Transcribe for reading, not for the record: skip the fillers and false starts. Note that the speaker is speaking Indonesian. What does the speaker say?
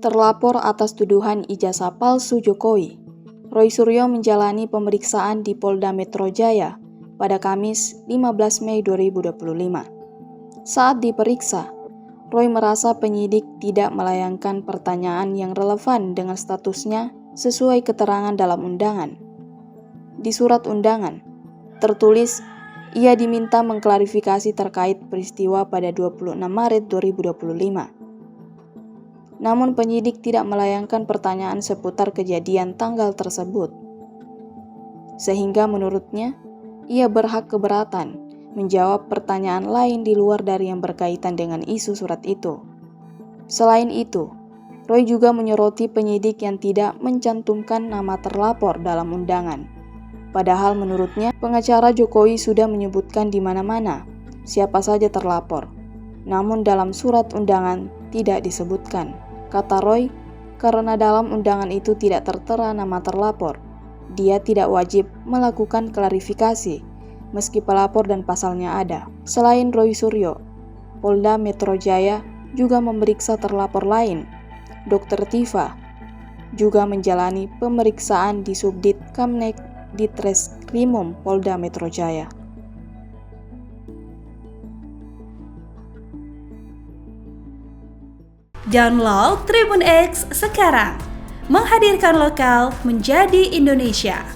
Terlapor atas tuduhan ijazah palsu Jokowi, Roy Suryo menjalani pemeriksaan di Polda Metro Jaya pada Kamis 15 Mei 2025. Saat diperiksa, Roy merasa penyidik tidak melayangkan pertanyaan yang relevan dengan statusnya sesuai keterangan dalam undangan. Di surat undangan, tertulis ia diminta mengklarifikasi terkait peristiwa pada 26 Maret 2025. Namun penyidik tidak melayangkan pertanyaan seputar kejadian tanggal tersebut. Sehingga menurutnya, ia berhak keberatan menjawab pertanyaan lain di luar dari yang berkaitan dengan isu surat itu. Selain itu, Roy juga menyoroti penyidik yang tidak mencantumkan nama terlapor dalam undangan. Padahal menurutnya, pengacara Jokowi sudah menyebutkan di mana-mana siapa saja terlapor. Namun dalam surat undangan tidak disebutkan. Kata Roy, karena dalam undangan itu tidak tertera nama terlapor, dia tidak wajib melakukan klarifikasi meski pelapor dan pasalnya ada. Selain Roy Suryo, Polda Metro Jaya juga memeriksa terlapor lain, Dr. Tifa, juga menjalani pemeriksaan di Subdit Kamnek Ditreskrimum Polda Metro Jaya. Download Tribun X sekarang, menghadirkan lokal menjadi Indonesia.